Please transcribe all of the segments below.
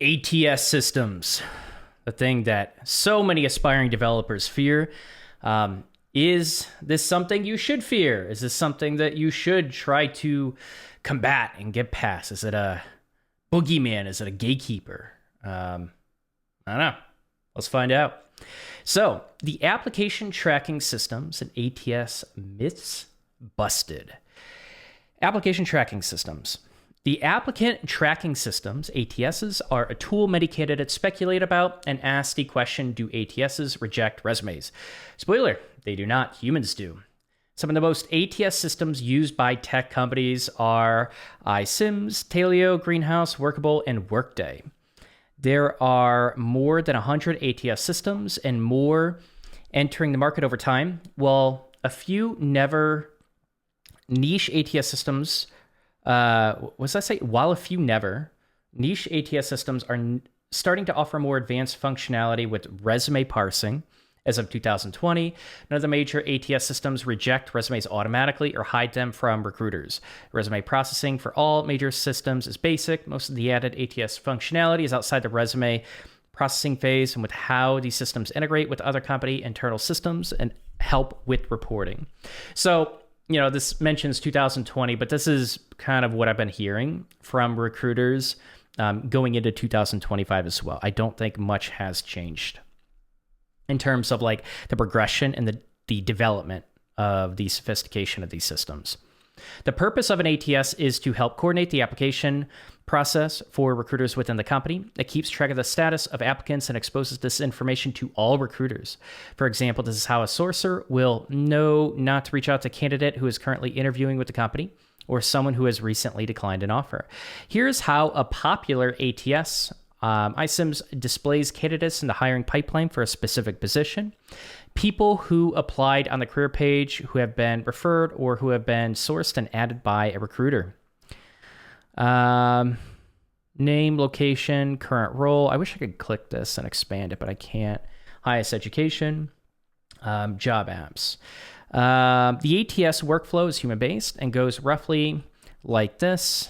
ATS systems, the thing that so many aspiring developers fear. Is this something you should fear? Is this something that you should try to combat and get past? Is it a boogeyman? Is it a gatekeeper? I don't know. Let's find out. So, the application tracking systems and ATS myths busted. Application tracking systems. The applicant tracking systems, ATSs, are a tool many candidates speculate about and ask the question, do ATSs reject resumes? Spoiler, they do not. Humans do. Some of the most ATS systems used by tech companies are iSIMS, Taleo, Greenhouse, Workable, and Workday. There are more than 100 ATS systems and more entering the market over time. While a few never niche ATS systems while a few never, niche ATS systems are starting to offer more advanced functionality with resume parsing. As of 2020, none of the major ATS systems reject resumes automatically or hide them from recruiters. Resume processing for all major systems is basic. Most of the added ATS functionality is outside the resume processing phase and with how these systems integrate with other company internal systems and help with reporting. So, this mentions 2020, but this is kind of what I've been hearing from recruiters going into 2025 as well. I don't think much has changed in terms of like the progression and the development of the sophistication of these systems. The purpose of an ATS is to help coordinate the application process for recruiters within the company. It keeps track of the status of applicants and exposes this information to all recruiters. For example, this is how a sourcer will know not to reach out to a candidate who is currently interviewing with the company or someone who has recently declined an offer. Here's how a popular ATS iSIMS displays candidates in the hiring pipeline for a specific position. People who applied on the career page, who have been referred, or who have been sourced and added by a recruiter. Name, location, current role. I wish I could click this and expand it, but I can't. Highest education, job apps. The ATS workflow is human-based and goes roughly like this.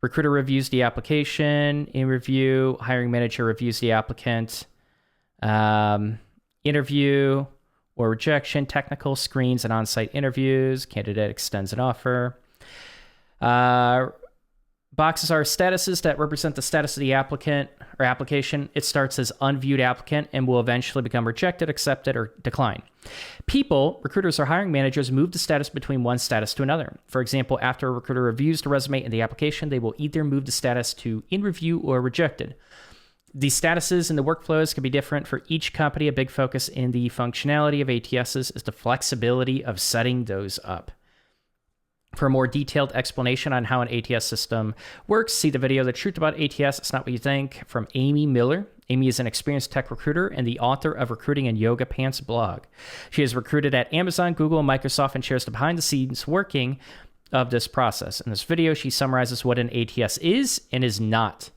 Recruiter reviews the application, interview, hiring manager reviews the applicant, interview or rejection, technical screens and on-site interviews, candidate extends an offer. Boxes are statuses that represent the status of the applicant or application. It starts as unviewed applicant and will eventually become rejected, accepted, or decline. People, recruiters or hiring managers, move the status between one status to another. For example, after a recruiter reviews the resume and the application, they will either move the status to in review or rejected. The statuses and the workflows can be different for each company. A big focus in the functionality of ATSs is the flexibility of setting those up. For a more detailed explanation on how an ATS system works, see the video, The Truth About ATS, It's Not What You Think, from Amy Miller. Amy is an experienced tech recruiter and the author of Recruiting and Yoga Pants blog. She has recruited at Amazon, Google, and Microsoft and shares the behind-the-scenes working of this process. In this video, she summarizes what an ATS is and is not.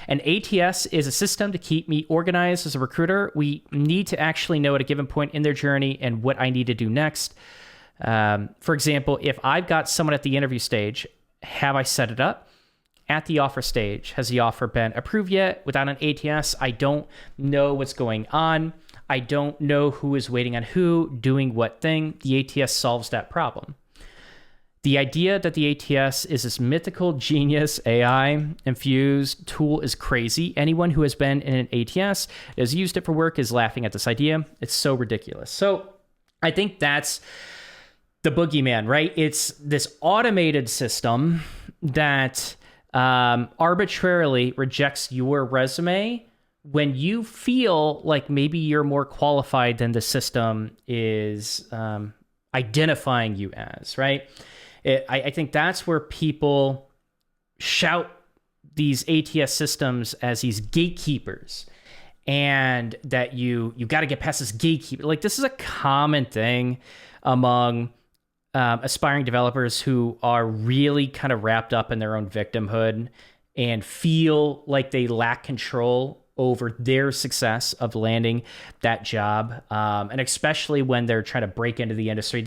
An ATS is a system to keep me organized as a recruiter. We need to actually know at a given point in their journey and what I need to do next. For example, if I've got someone at the interview stage, have I set it up? At the offer stage, has the offer been approved yet? Without an ATS, I don't know what's going on. I don't know who is waiting on who, doing what thing. The ATS solves that problem. The idea that the ATS is this mythical genius AI-infused tool is crazy. Anyone who has been in an ATS, has used it for work, is laughing at this idea. It's so ridiculous. So I think that's the boogeyman, right? It's this automated system that arbitrarily rejects your resume when you feel like maybe you're more qualified than the system is identifying you as, right? I think that's where people shout these ATS systems as these gatekeepers, and that you got to get past this gatekeeper. Like, this is a common thing among aspiring developers who are really kind of wrapped up in their own victimhood and feel like they lack control over their success of landing that job. And especially when they're trying to break into the industry,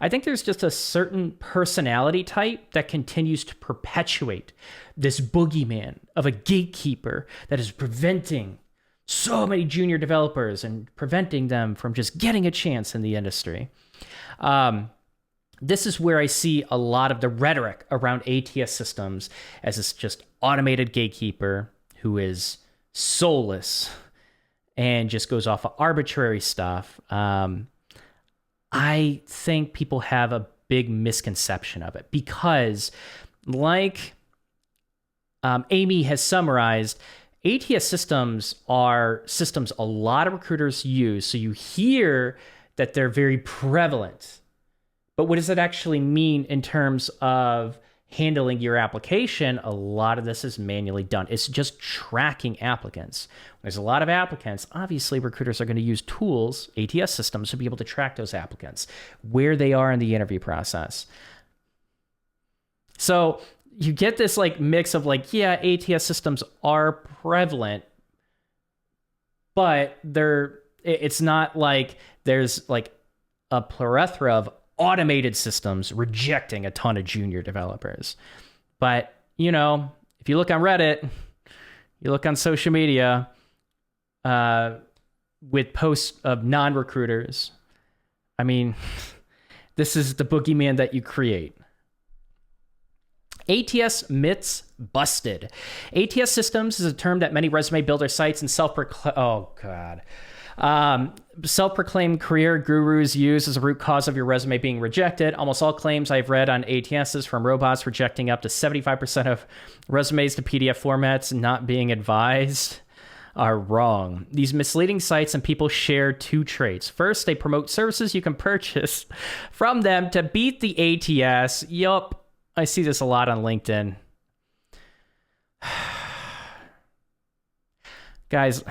I think there's just a certain personality type that continues to perpetuate this boogeyman of a gatekeeper that is preventing so many junior developers and preventing them from just getting a chance in the industry. This is where I see a lot of the rhetoric around ATS systems as this just automated gatekeeper who is soulless and just goes off of arbitrary stuff. I think people have a big misconception of it because, like Amy has summarized, ATS systems are systems a lot of recruiters use. So you hear that they're very prevalent. But what does it actually mean in terms of handling your application? A lot of this is manually done. It's just tracking applicants. There's a lot of applicants. Obviously, recruiters are going to use tools, ATS systems, to be able to track those applicants, where they are in the interview process. So you get this like mix of like, yeah, ATS systems are prevalent, but it's not like there's like a plethora of automated systems rejecting a ton of junior developers. But, you know, if you look on Reddit, you look on social media with posts of non-recruiters, I mean, this is the boogeyman that you create. ATS myths busted. ATS systems is a term that many resume builder sites and self-proclaimed career gurus use as a root cause of your resume being rejected. Almost all claims I've read on ATSs, from robots rejecting up to 75% of resumes to PDF formats and not being advised, are wrong. These misleading sites and people share two traits. First, they promote services you can purchase from them to beat the ATS. Yup, I see this a lot on LinkedIn. Guys,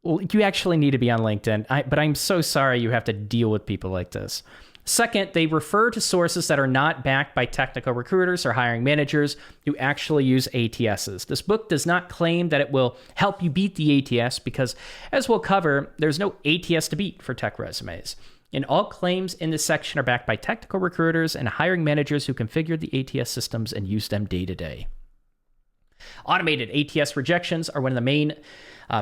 well, you actually need to be on LinkedIn, but I'm so sorry you have to deal with people like this. Second, they refer to sources that are not backed by technical recruiters or hiring managers who actually use ATSs. This book does not claim that it will help you beat the ATS because, as we'll cover, there's no ATS to beat for tech resumes. And all claims in this section are backed by technical recruiters and hiring managers who configure the ATS systems and use them day to day. Automated ATS rejections are one of the main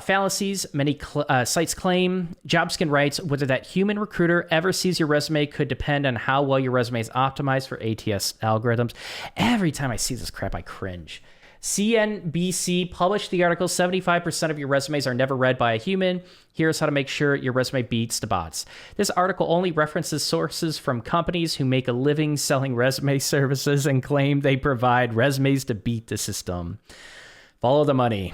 fallacies many sites claim. Jobskin writes, whether that human recruiter ever sees your resume could depend on how well your resume is optimized for ATS algorithms. Every time I see this crap, I cringe. CNBC published the article, 75% of your resumes are never read by a human. Here's how to make sure your resume beats the bots. This article only references sources from companies who make a living selling resume services and claim they provide resumes to beat the system. Follow the money.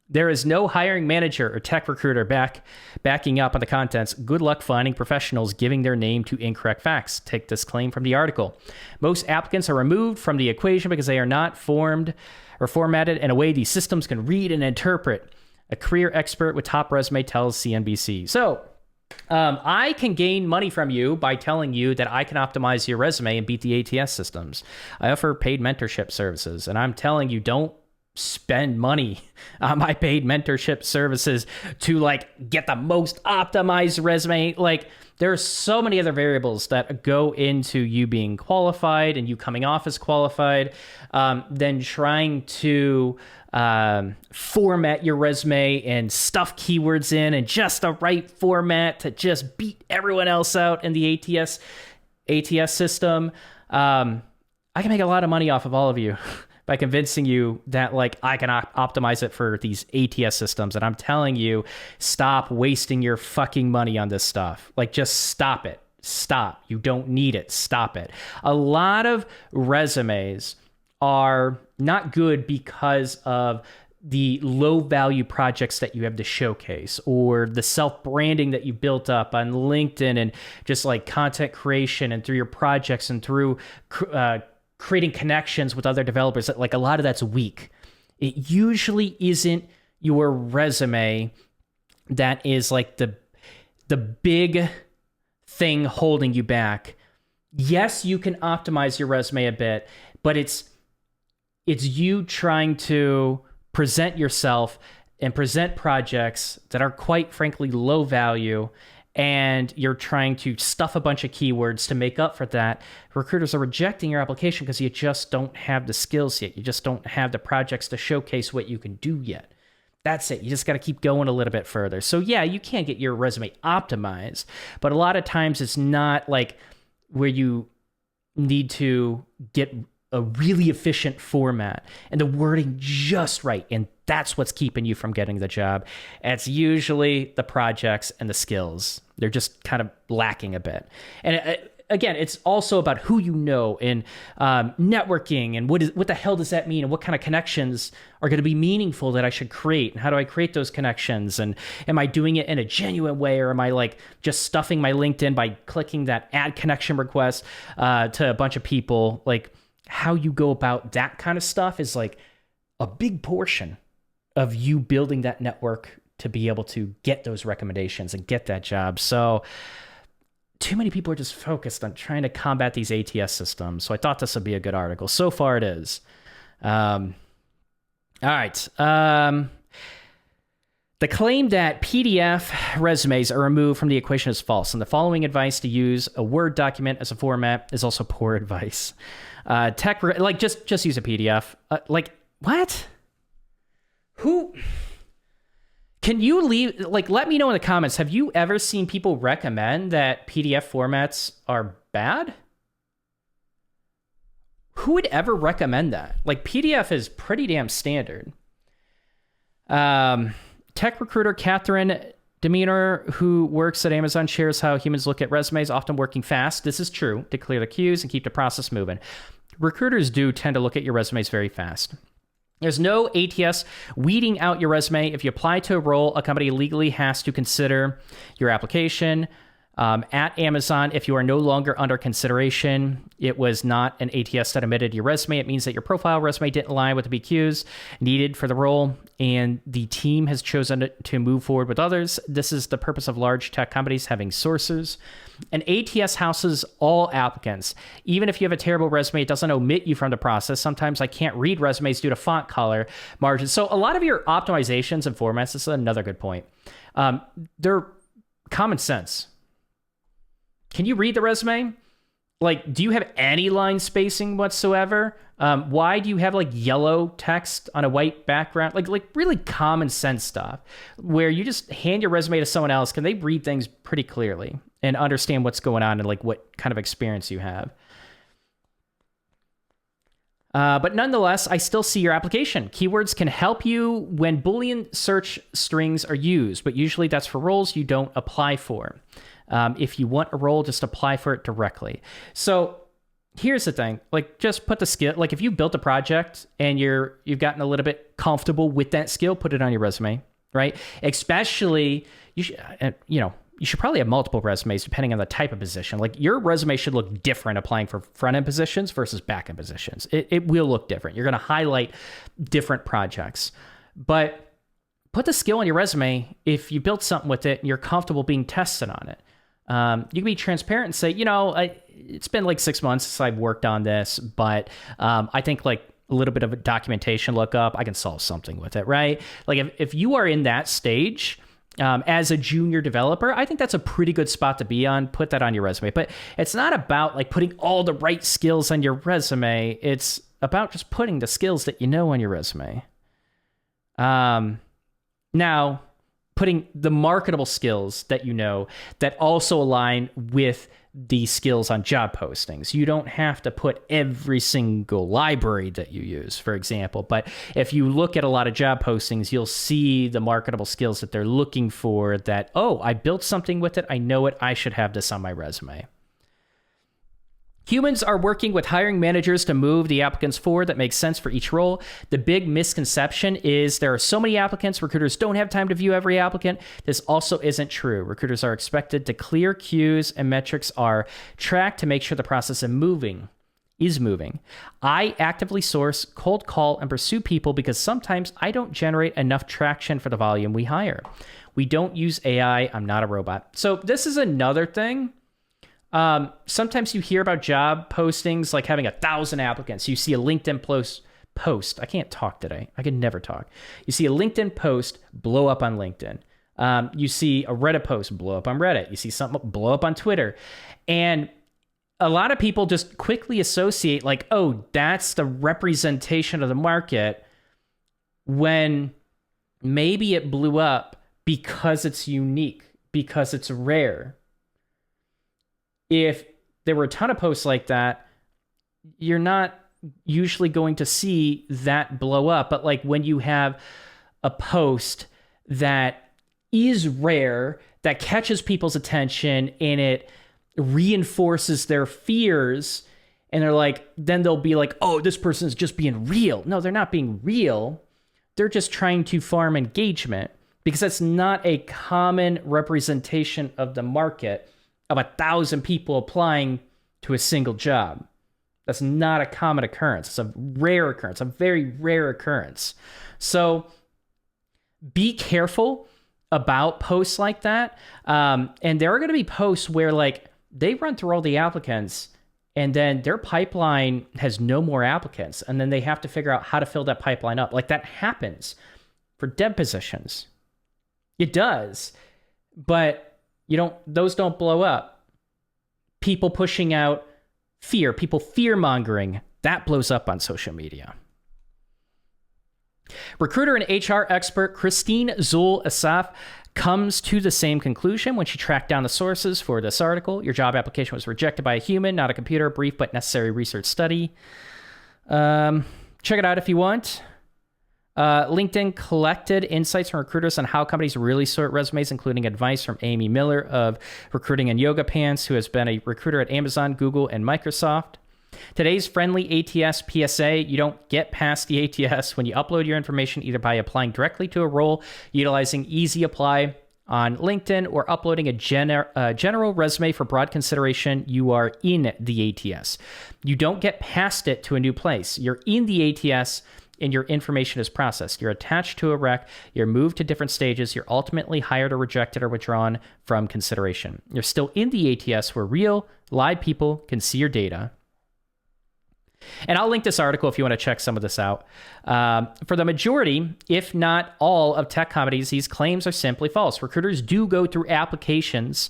There is no hiring manager or tech recruiter backing up on the contents. Good luck finding professionals giving their name to incorrect facts. Take this claim from the article. Most applicants are removed from the equation because they are not formed or formatted in a way these systems can read and interpret. A career expert with top resume tells CNBC. So, I can gain money from you by telling you that I can optimize your resume and beat the ATS systems. I offer paid mentorship services, and I'm telling you, don't spend money on my paid mentorship services to like get the most optimized resume. Like, there are so many other variables that go into you being qualified and you coming off as qualified, than trying to format your resume and stuff keywords in and just the right format to just beat everyone else out in the ATS system. I can make a lot of money off of all of you by convincing you that like I can optimize it for these ATS systems. And I'm telling you, stop wasting your fucking money on this stuff. Like, just stop it. Stop. You don't need it. Stop it. A lot of resumes are not good because of the low value projects that you have to showcase, or the self-branding that you built up on LinkedIn and just like content creation and through your projects and through creating connections with other developers. Like, a lot of that's weak. It usually isn't your resume that is like the big thing holding you back. Yes, you can optimize your resume a bit, but it's you trying to present yourself and present projects that are quite frankly low value, and you're trying to stuff a bunch of keywords to make up for that, recruiters are rejecting your application because you just don't have the skills yet. You just don't have the projects to showcase what you can do yet. That's it. You just got to keep going a little bit further. So yeah, you can get your resume optimized, but a lot of times it's not like where you need to get a really efficient format and the wording just right. And that's what's keeping you from getting the job. It's usually the projects and the skills. They're just kind of lacking a bit. And again, it's also about who you know and networking and what the hell does that mean and what kind of connections are going to be meaningful that I should create and how do I create those connections, and am I doing it in a genuine way, or am I like just stuffing my LinkedIn by clicking that add connection request to a bunch of people? Like, how you go about that kind of stuff is like a big portion of you building that network to be able to get those recommendations and get that job. So too many people are just focused on trying to combat these ATS systems. So I thought this would be a good article. So far it is. All right. The claim that PDF resumes are removed from the equation is false, and the following advice to use a Word document as a format is also poor advice. Just use a PDF. What? Who? Can you let me know in the comments, have you ever seen people recommend that PDF formats are bad? Who would ever recommend that? Like, PDF is pretty damn standard. Tech recruiter Catherine Demeanor, who works at Amazon, shares how humans look at resumes, often working fast. This is true, to clear the queues and keep the process moving. Recruiters do tend to look at your resumes very fast. There's no ATS weeding out your resume. If you apply to a role, a company legally has to consider your application. At Amazon, if you are no longer under consideration, it was not an ATS that omitted your resume. It means that your profile resume didn't align with the BQs needed for the role, and the team has chosen to move forward with others. This is the purpose of large tech companies having sourcers. An ATS houses all applicants. Even if you have a terrible resume, it doesn't omit you from the process. Sometimes I can't read resumes due to font color margins. So a lot of your optimizations and formats, this is another good point. They're common sense. Can you read the resume? Like, do you have any line spacing whatsoever? Why do you have like yellow text on a white background? Like really common sense stuff where you just hand your resume to someone else. Can they read things pretty clearly and understand what's going on and like what kind of experience you have? But nonetheless, I still see your application. Keywords can help you when Boolean search strings are used, but usually that's for roles you don't apply for. If you want a role, just apply for it directly. So here's the thing, like just put the skill, like if you built a project and you've gotten a little bit comfortable with that skill, put it on your resume, right? Especially, you should probably have multiple resumes depending on the type of position. Like your resume should look different applying for front-end positions versus back-end positions. It will look different. You're going to highlight different projects, but put the skill on your resume if you built something with it and you're comfortable being tested on it. You can be transparent and say, it's been like 6 months since I've worked on this, but I think like a little bit of a documentation lookup, I can solve something with it, right? Like if you are in that stage as a junior developer, I think that's a pretty good spot to be on. Put that on your resume. But it's not about like putting all the right skills on your resume. It's about just putting the skills that you know on your resume. Now, putting the marketable skills that you know that also align with the skills on job postings. You don't have to put every single library that you use, for example. But if you look at a lot of job postings, you'll see the marketable skills that they're looking for that, oh, I built something with it. I know it. I should have this on my resume. Humans are working with hiring managers to move the applicants forward that makes sense for each role. The big misconception is there are so many applicants, recruiters don't have time to view every applicant. This also isn't true. Recruiters are expected to clear queues and metrics are tracked to make sure the process is moving. I actively source, cold call, and pursue people because sometimes I don't generate enough traction for the volume we hire. We don't use AI. I'm not a robot. So this is another thing. Sometimes you hear about job postings like having 1,000 applicants. You see a LinkedIn post. I can't talk today. I can never talk. You see a LinkedIn post blow up on LinkedIn. You see a Reddit post blow up on Reddit. You see something blow up on Twitter. And a lot of people just quickly associate like, oh, that's the representation of the market, when maybe it blew up because it's unique, because it's rare. If there were a ton of posts like that, you're not usually going to see that blow up. But like when you have a post that is rare, that catches people's attention, and it reinforces their fears, and they're like, then they'll be like, oh, this person's just being real. No, they're not being real. They're just trying to farm engagement, because that's not a common representation of the market of 1,000 people applying to a single job. That's not a common occurrence. It's a rare occurrence, a very rare occurrence. So be careful about posts like that. And there are going to be posts where like they run through all the applicants, and then their pipeline has no more applicants, and then they have to figure out how to fill that pipeline up. Like that happens for dev positions. It does, but those don't blow up. People pushing out fear, people fear-mongering, that blows up on social media. Recruiter and HR expert Christine Zul Asaf comes to the same conclusion when she tracked down the sources for this article. Your job application was rejected by a human, not a computer. Brief but necessary research study. Check it out if you want. LinkedIn collected insights from recruiters on how companies really sort resumes, including advice from Amy Miller of Recruiting and Yoga Pants, who has been a recruiter at Amazon, Google, and Microsoft. Today's friendly ATS PSA: you don't get past the ATS when you upload your information, either by applying directly to a role utilizing Easy Apply on LinkedIn or uploading a general resume for broad consideration. You are in the ATS. You don't get past it to a new place. You're in the ATS, and your information is processed. You're attached to a rec. You're moved to different stages. You're ultimately hired or rejected or withdrawn from consideration. You're still in the ATS, where real, live people can see your data. And I'll link this article if you want to check some of this out. For the majority, if not all, of tech companies, these claims are simply false. Recruiters do go through applications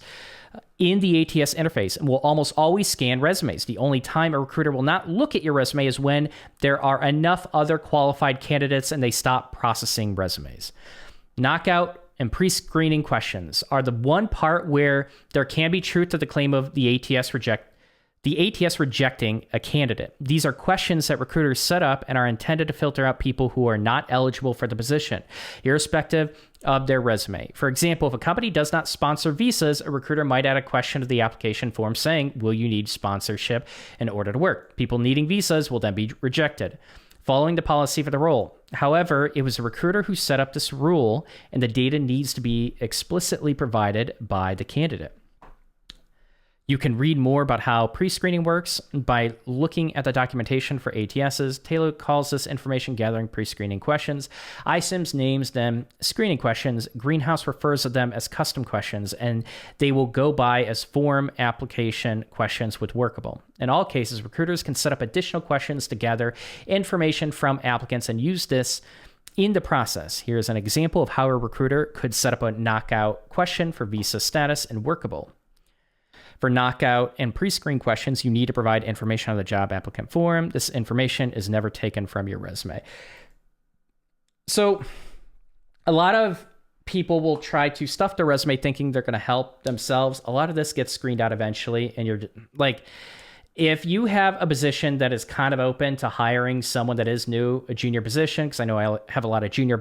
in the ATS interface and will almost always scan resumes. The only time a recruiter will not look at your resume is when there are enough other qualified candidates and they stop processing resumes. Knockout and pre-screening questions are the one part where there can be truth to the claim of the ATS rejecting a candidate. These are questions that recruiters set up and are intended to filter out people who are not eligible for the position, irrespective of their resume. For example, if a company does not sponsor visas, a recruiter might add a question to the application form saying, will you need sponsorship in order to work? People needing visas will then be rejected, following the policy for the role. However, it was a recruiter who set up this rule, and the data needs to be explicitly provided by the candidate. You can read more about how pre-screening works by looking at the documentation for ATSs. Taylor calls this information gathering pre-screening questions. iCIMS names them screening questions. Greenhouse refers to them as custom questions, and they will go by as form application questions with Workable. In all cases, recruiters can set up additional questions to gather information from applicants and use this in the process. Here's an example of how a recruiter could set up a knockout question for visa status in Workable. For knockout and pre-screen questions, you need to provide information on the job applicant form. This information is never taken from your resume. So a lot of people will try to stuff their resume thinking they're going to help themselves. A lot of this gets screened out eventually. And you're like, if you have a position that is kind of open to hiring someone that is new, a junior position, because I know I have a lot of junior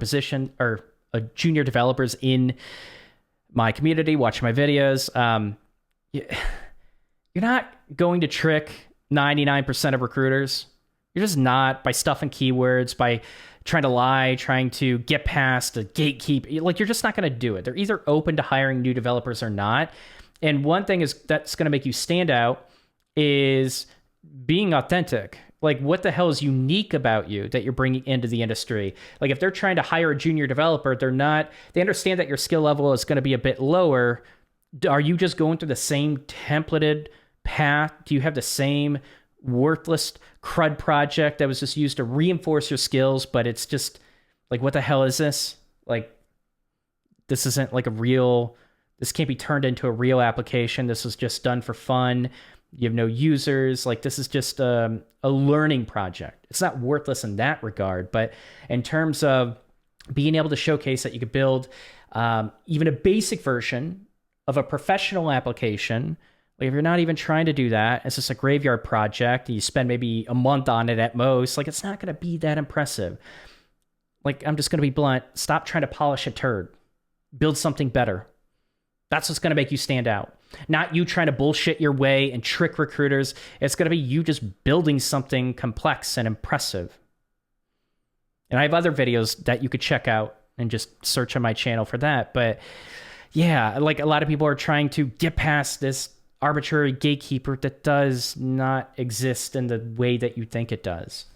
junior developers in my community watching my videos, you're not going to trick 99% of recruiters. You're just not, by stuffing keywords, by trying to lie, trying to get past the gatekeep. Like, you're just not going to do it. They're either open to hiring new developers or not. And one thing is that's going to make you stand out is being authentic. Like, what the hell is unique about you that you're bringing into the industry? Like, if they're trying to hire a junior developer, they understand that your skill level is going to be a bit lower. Are you just going through the same templated path? Do you have the same worthless crud project that was just used to reinforce your skills, but it's just like, what the hell is this? Like, this isn't like this can't be turned into a real application. This was just done for fun. You have no users. Like, this is just a learning project. It's not worthless in that regard, but in terms of being able to showcase that you could build even a basic version of a professional application. Like, if you're not even trying to do that, it's just a graveyard project, and you spend maybe a month on it at most, like, it's not going to be that impressive. Like, I'm just going to be blunt. Stop trying to polish a turd. Build something better. That's what's going to make you stand out. Not you trying to bullshit your way and trick recruiters. It's going to be you just building something complex and impressive. And I have other videos that you could check out and just search on my channel for that. But yeah, like, a lot of people are trying to get past this arbitrary gatekeeper that does not exist in the way that you think it does.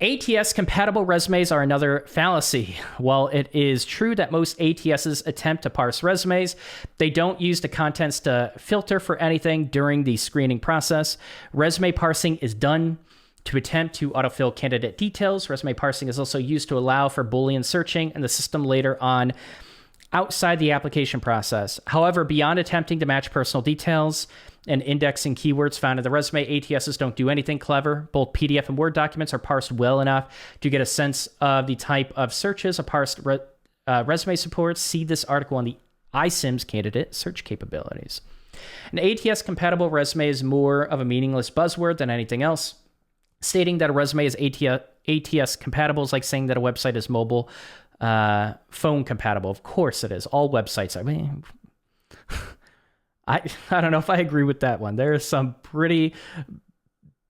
ATS compatible resumes are another fallacy. While it is true that most ATSs attempt to parse resumes, they don't use the contents to filter for anything during the screening process. Resume parsing is done to attempt to autofill candidate details. Resume parsing is also used to allow for Boolean searching in the system later on outside the application process. However, beyond attempting to match personal details and indexing keywords found in the resume, ATSs don't do anything clever. Both PDF and Word documents are parsed well enough to get a sense of the type of searches a parsed resume supports. See this article on the iCIMS candidate search capabilities. An ATS-compatible resume is more of a meaningless buzzword than anything else. Stating that a resume is ATS compatible is like saying that a website is mobile phone compatible. Of course it is. All websites. I mean, I don't know if I agree with that one. There are some pretty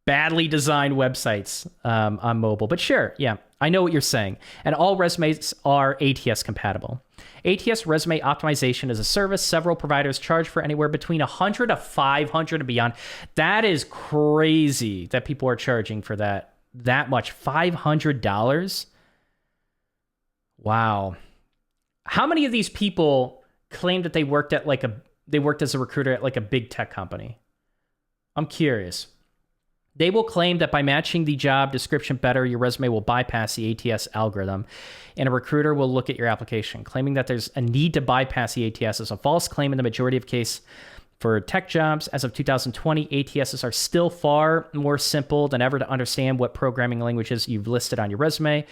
badly designed websites on mobile, but sure, yeah, I know what you're saying. And all resumes are ATS compatible. ATS resume optimization is a service several providers charge for anywhere between $100 to $500 and beyond. That is crazy that people are charging for that much. $500. Wow. How many of these people claim that they worked as a recruiter at like a big tech company? I'm curious. They will claim that by matching the job description better, your resume will bypass the ATS algorithm, and a recruiter will look at your application. Claiming that there's a need to bypass the ATS is a false claim in the majority of cases for tech jobs. As of 2020, ATSs are still far more simple than ever to understand what programming languages you've listed on your resume.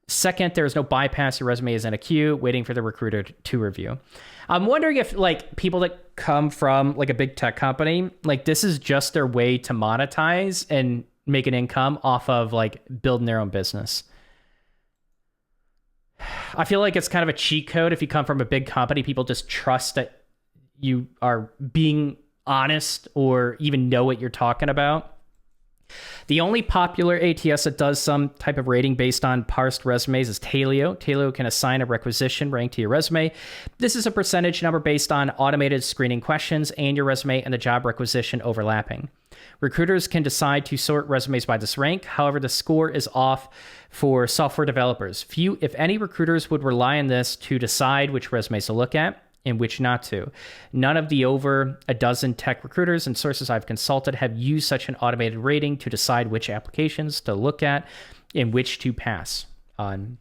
Second, there is no bypass. Your resume is in a queue waiting for the recruiter to review. I'm wondering if like people that come from like a big tech company, like this is just their way to monetize and make an income off of like building their own business. I feel like it's kind of a cheat code. If you come from a big company, people just trust that you are being honest or even know what you're talking about. The only popular ATS that does some type of rating based on parsed resumes is Taleo. Taleo can assign a requisition rank to your resume. This is a percentage number based on automated screening questions and your resume and the job requisition overlapping. Recruiters can decide to sort resumes by this rank. However, the score is off for software developers. Few, if any, recruiters would rely on this to decide which resumes to look at and which not to. None of the over a dozen tech recruiters and sources I've consulted have used such an automated rating to decide which applications to look at and which to pass on.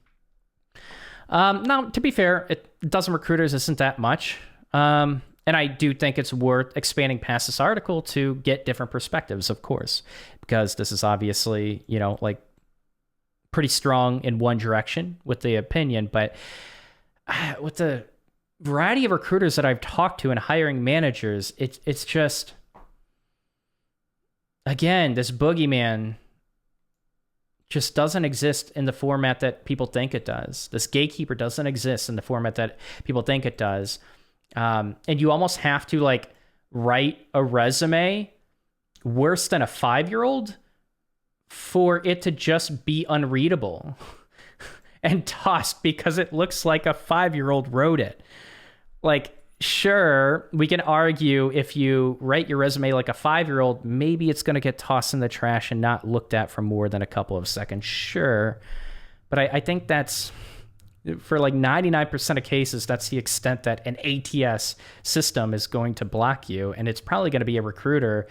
Now, to be fair, a dozen recruiters isn't that much. And I do think it's worth expanding past this article to get different perspectives, of course, because this is obviously, like pretty strong in one direction with the opinion, but with the variety of recruiters that I've talked to and hiring managers, it's just, again, this boogeyman just doesn't exist in the format that people think it does. This gatekeeper doesn't exist in the format that people think it does. And you almost have to like write a resume worse than a 5-year-old for it to just be unreadable and tossed because it looks like a 5-year-old wrote it. Like, sure, we can argue if you write your resume like a 5-year-old, maybe it's going to get tossed in the trash and not looked at for more than a couple of seconds. Sure. But I think that's, for like 99% of cases, that's the extent that an ATS system is going to block you. And it's probably going to be a recruiter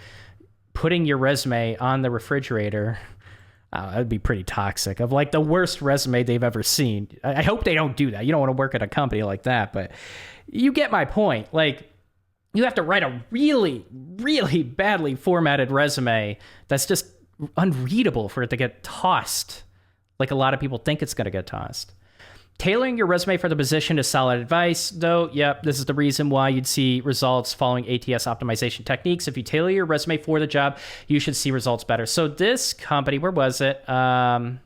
putting your resume on the refrigerator, that'd be pretty toxic, of like the worst resume they've ever seen. I hope they don't do that. You don't want to work at a company like that, but you get my point. Like, you have to write a really, really badly formatted resume that's just unreadable for it to get tossed, like a lot of people think it's going to get tossed. Tailoring your resume for the position is solid advice, though. Yep, this is the reason why you'd see results following ATS optimization techniques. If you tailor your resume for the job, you should see results better. So this company, where was it? Taleo,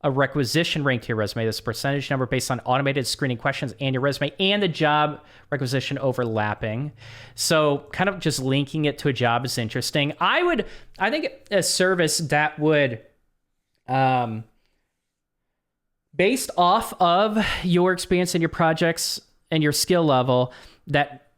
a requisition rank to your resume. This is a percentage number based on automated screening questions and your resume and the job requisition overlapping. So kind of just linking it to a job is interesting. I think a service that would, based off of your experience in your projects and your skill level, that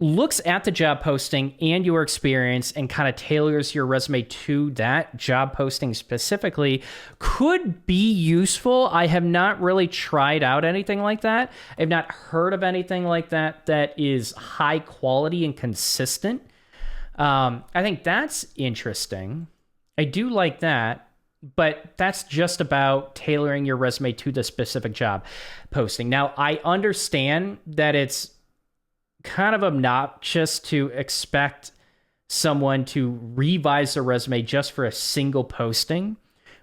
looks at the job posting and your experience and kind of tailors your resume to that job posting specifically, could be useful. I have not really tried out anything like that. I've not heard of anything like that that is high quality and consistent. I think that's interesting. I do like that. But that's just about tailoring your resume to the specific job posting. Now, I understand that it's kind of obnoxious to expect someone to revise their resume just for a single posting,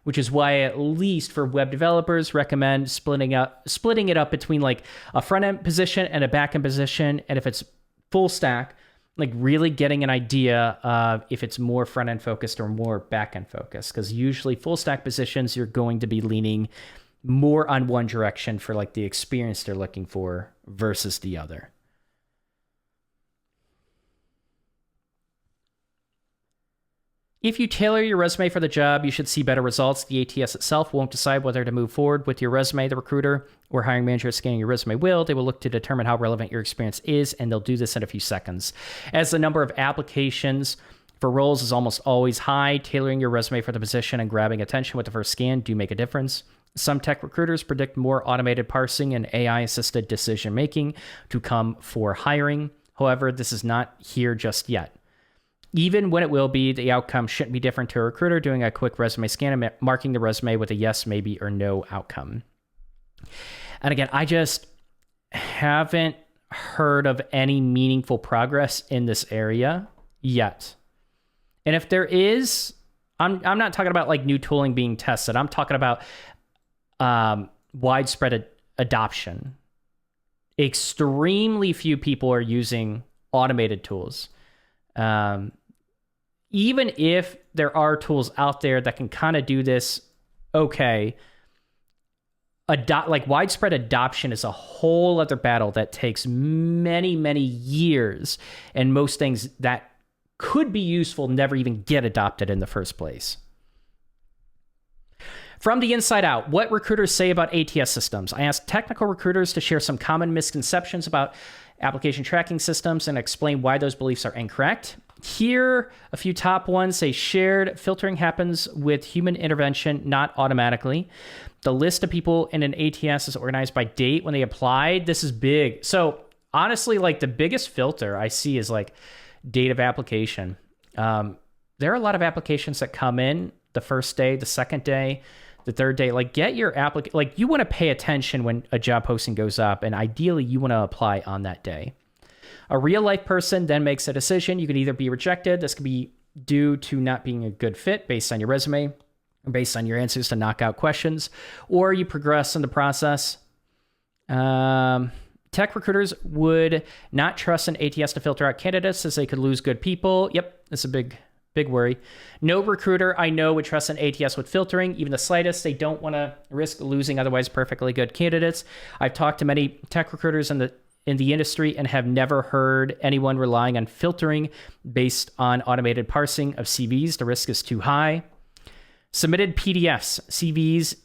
which is why, at least for web developers, recommend splitting it up between like a front end position and a back end position. And if it's full stack, like really getting an idea of if it's more front end focused or more back end focused, because usually full stack positions, you're going to be leaning more on one direction for like the experience they're looking for versus the other. If you tailor your resume for the job, you should see better results. The ATS itself won't decide whether to move forward with your resume. The recruiter or hiring manager scanning your resume will. They will look to determine how relevant your experience is, and they'll do this in a few seconds. As the number of applications for roles is almost always high, tailoring your resume for the position and grabbing attention with the first scan do make a difference. Some tech recruiters predict more automated parsing and AI-assisted decision-making to come for hiring. However, this is not here just yet. Even when it will be, the outcome shouldn't be different to a recruiter doing a quick resume scan and marking the resume with a yes, maybe, or no outcome. And again, I just haven't heard of any meaningful progress in this area yet. And if there is, I'm not talking about like new tooling being tested. I'm talking about widespread adoption. Extremely few people are using automated tools. Even if there are tools out there that can kind of do this, okay, like widespread adoption is a whole other battle that takes many, many years, and most things that could be useful never even get adopted in the first place. From the inside out, what recruiters say about ATS systems. I asked technical recruiters to share some common misconceptions about application tracking systems and explain why those beliefs are incorrect. Here, a few top ones say shared filtering happens with human intervention, not automatically. The list of people in an ATS is organized by date when they applied. This is big. So honestly, like the biggest filter I see is like date of application. There are a lot of applications that come in the first day, the second day, the third day. Like get your like you want to pay attention when a job posting goes up, and ideally you want to apply on that day. A real life person then makes a decision. You could either be rejected. This could be due to not being a good fit based on your resume or based on your answers to knockout questions, or you progress in the process. Tech recruiters would not trust an ATS to filter out candidates as they could lose good people. Yep, that's a big worry. No recruiter I know would trust an ATS with filtering, even the slightest. They don't want to risk losing otherwise perfectly good candidates. I've talked to many tech recruiters in the industry and have never heard anyone relying on filtering based on automated parsing of CVs. The risk is too high. Submitted PDFs, CVs,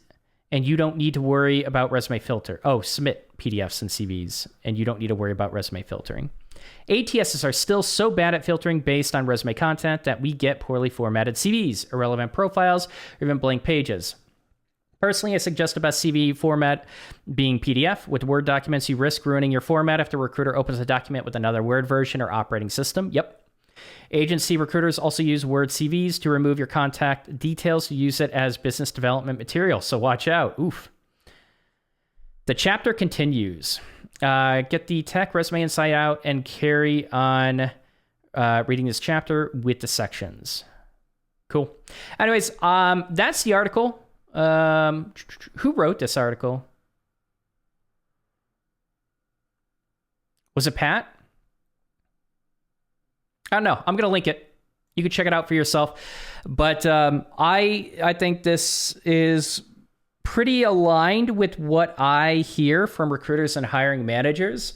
and you don't need to worry about resume filter. Oh, submit PDFs and CVs, and you don't need to worry about resume filtering. ATSs are still so bad at filtering based on resume content that we get poorly formatted CVs, irrelevant profiles, or even blank pages. Personally, I suggest the best CV format being PDF. With Word documents, you risk ruining your format if the recruiter opens a document with another Word version or operating system. Yep. Agency recruiters also use Word CVs to remove your contact details to use it as business development material. So watch out. Oof. The chapter continues. Get the tech resume inside out and carry on reading this chapter with the sections. Cool. Anyways, that's the article. Who wrote this article? Was it Pat? I don't know. I'm going to link it. You can check it out for yourself. But I think this is pretty aligned with what I hear from recruiters and hiring managers.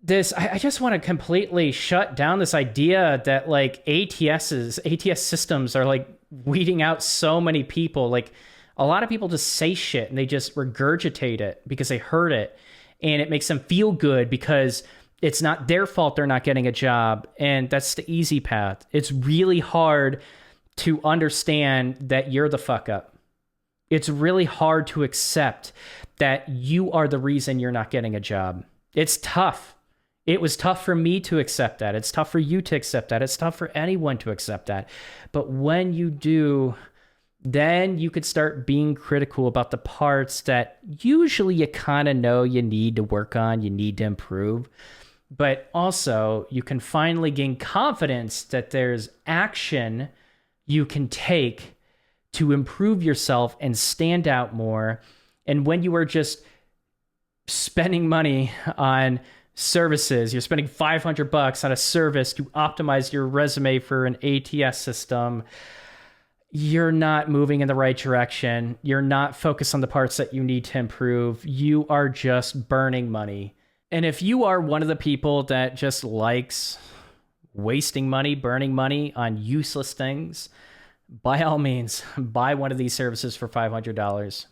I just want to completely shut down this idea that like ATS systems are like weeding out so many people. Like a lot of people just say shit and they just regurgitate it because they heard it and it makes them feel good because it's not their fault they're not getting a job. And that's the easy path. It's really hard to understand that you're the fuck up. It's really hard to accept that you are the reason you're not getting a job. It's tough. It was tough for me to accept that. It's tough for you to accept that. It's tough for anyone to accept that. But when you do, then you could start being critical about the parts that usually you kind of know you need to work on, you need to improve. But also, you can finally gain confidence that there's action you can take to improve yourself and stand out more. And when you are just spending money on services, you're spending $500 on a service to optimize your resume for an ATS system, you're not moving in the right direction. You're not focused on the parts that you need to improve. You are just burning money. And if you are one of the people that just likes wasting money, burning money on useless things, by all means, buy one of these services for $500.